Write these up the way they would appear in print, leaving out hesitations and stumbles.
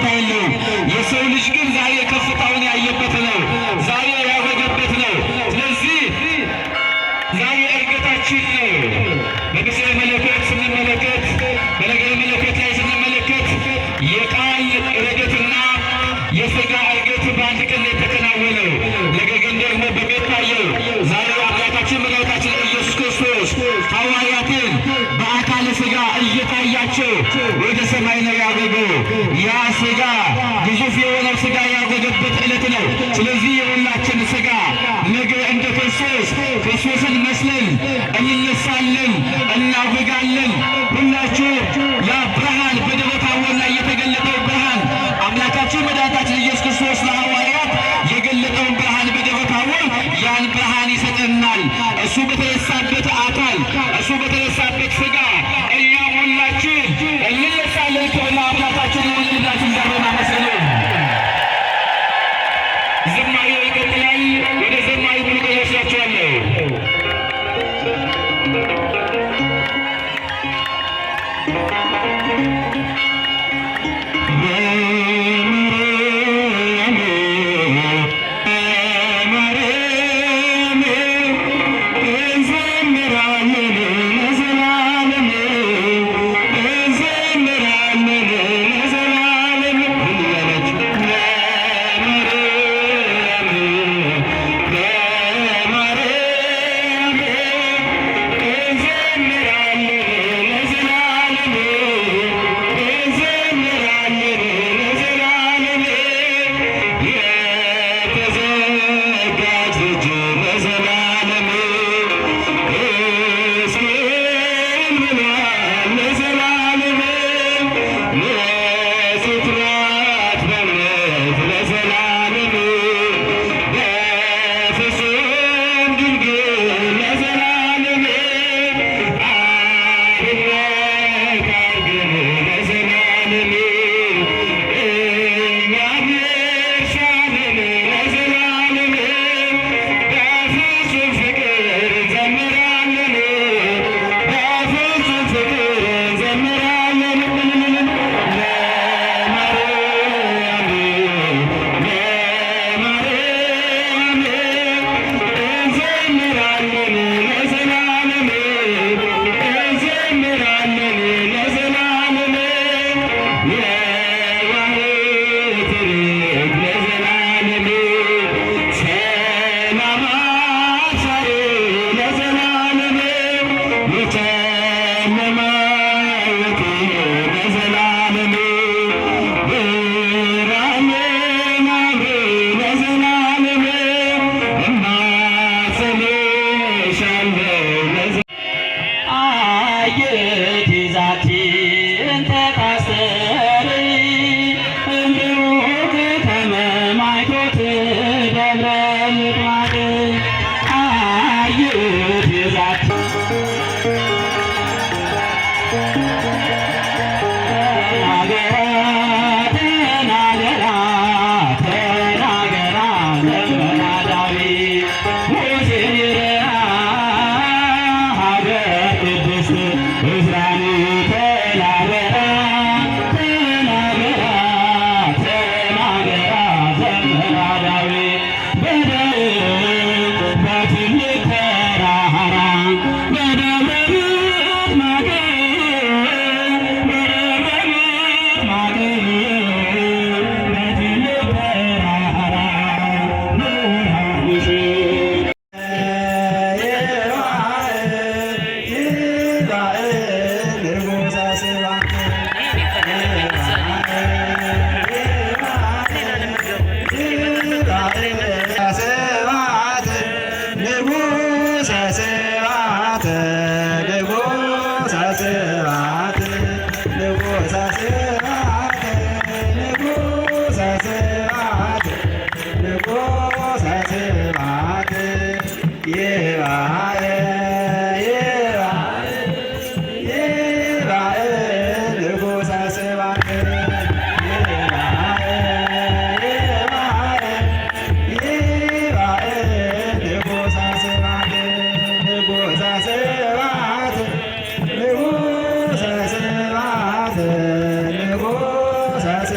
ቦታ የለውም። የሰው ልጅ ግን ዛሬ ከፍታውን ያየበት ነው። ዛሬ ያወገበት ነው። ስለዚህ ዛሬ እርገታችን ነው። በምስለ መለኮት ስንመለከት በነገረ መለኮት ላይ ስንመለከት የቃል እርገትና የሥጋ እርገት በአንድ ቀን የተከናወነው ነገር ግን ደግሞ በሚታየው ዛሬ አምላካችን መድኃኒታችን ኢየሱስ ክርስቶስ ሐዋርያትን በአካለ ሥጋ እየታያቸው ወደ ሰማይ ነው ያረገው። ያ ሥጋ ግዙፍ የሆነው ሥጋ ያረገበት ዕለት ነው። ስለዚህ የሁላችን ሥጋ ነገ እንደ ክርስቶስን መስለን እንነሳለን፣ እናረጋለን። ሁላችሁ ያ ብርሃን በደብረ ታቦር ላይ የተገለጠው ብርሃን አምላካችን መድኃኒታችን ኢየሱስ ክርስቶስ ለሐዋርያት የገለጠውን ብርሃን በደብረ ታቦር ያን ብርሃን ይሰጠናል። እሱ በተነሳበት አካል እሱ በተነሳበት ሥጋ እኛም ሁላችን እንነሳለን። ክብር ለአምላካችን ይሁን። ልላችን ዛሬና መስሉ ዝማሬው ይቀጥላል። ወደ ዘማሪ ብሎ ወስዳችኋለሁ። Amen.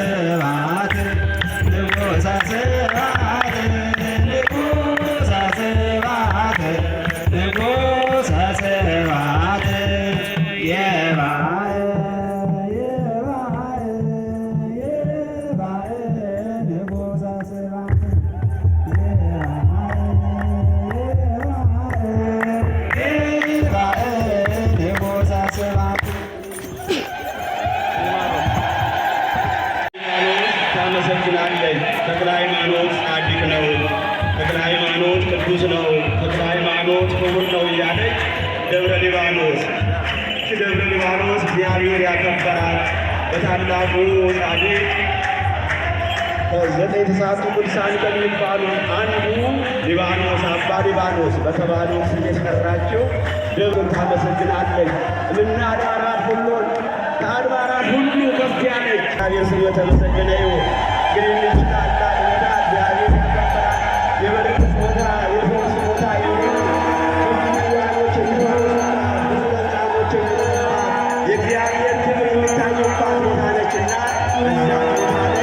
ስብሐት ንጉሠ ስብሐት ንጉሠ ስብሐት ንጉሠ ስብሐት የባእ ንጉሠ ስብሐት ታመሰግናለች። ተክለ ሃይማኖት ጻድቅ ነው፣ ተክለ ሃይማኖት ቅዱስ ነው፣ ተክለ ሃይማኖት ክቡር ነው እያለች ደብረ ሊባኖስ ደብረ ሊባኖስ እግዚአብሔር ያከበራት በታላቁ ጻድቅ ከዘጠኝ ተስዓቱ ቅዱሳን ከሚባሉ አንዱ ሊባኖስ አባ ሊባኖስ በተባሉ ስም የሰራችው ደብርን ታመሰግናለች። እምነ አድባራት ሁሉን ከአድባራት ሁሉ ከፍ ያለች እግዚአብሔር ስም የተመሰገነ ይሁን። እንግዲህ ልጅ ታላቅ ቦታ እግዚአብሔር ያከበራት የበረከት ቦታ የፈውስ ቦታ ያኖች ብዙ ለምጻሞች የእግዚአብሔር ክብር የሚታየባት ቦታ ነችና እዚያ ቦታ ላይ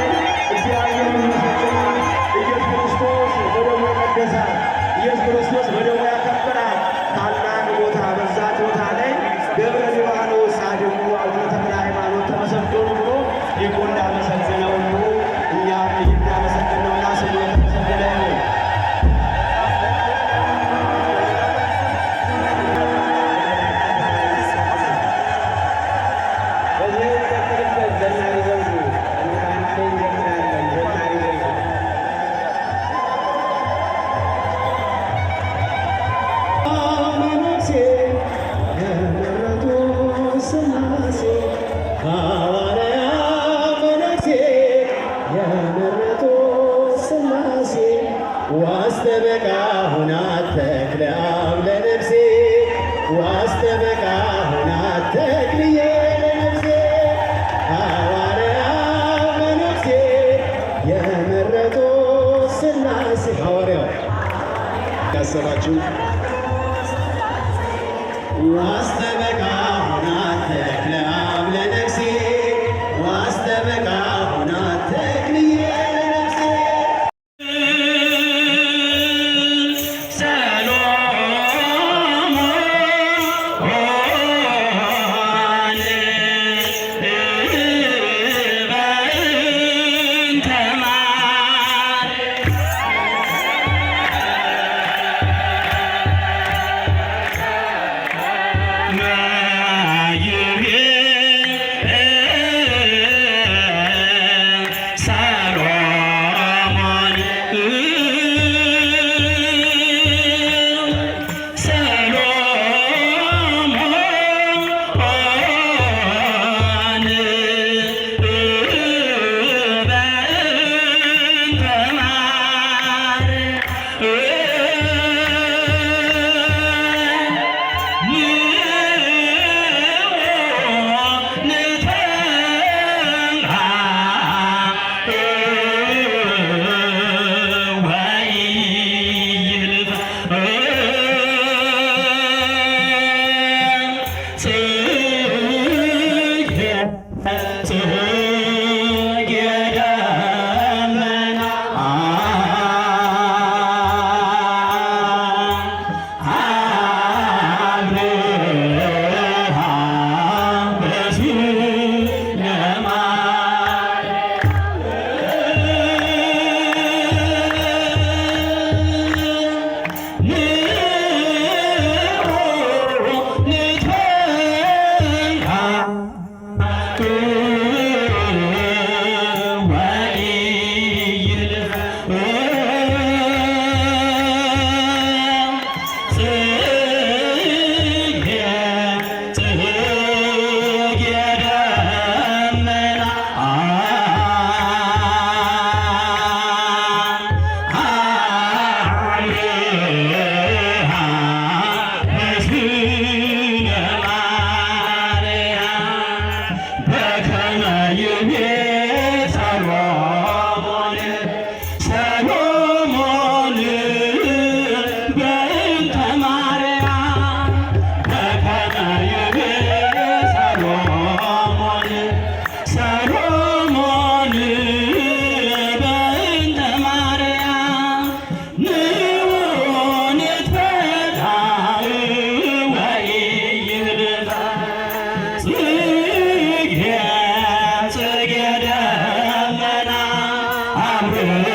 እግዚአብሔር ይመስገናል። ኢየሱስ ክርስቶስ በደሙ የቀደሳት ኢየሱስ ክርስቶስ በደሙ ያከበራት ታላቅ ቦታ በዛት ቦታ ላይ ደብረ ሊባኖስ ጻድቁ አቡነ ተክለ ሃይማኖት ተመሰገኑ ብሎ ሊቁ እንዳመሰገነው ሁሉ እኛም እናመሰግነውና ስሙ የተመሰገነ ይሁን። በዚህ የሚቀጥልበት ዘናሪ ዘውዱ ሃይማኖት እንጀምራለን። ዘናሪ ዘውዱ መነኩሴ የመረጡ ሥላሴ ሐዋርያ መነኩሴ የመረጡ ሥላሴ ዋስተበቃ ሁናት ተክለ አብ ለነፍሴ ዋስተበቃ ሁናት ተክልዬ ለነፍሴ ሐዋርያ መነኩሴ የመረጡ ሥላሴ ሐዋርያው ያሰባችሁ ዋስተበቃ ሁናት ተክለ አብ ለነፍሴ ዋስተበቃ ሁናት ተክልዬ ለነፍሴ ሰሎሞን አብሮ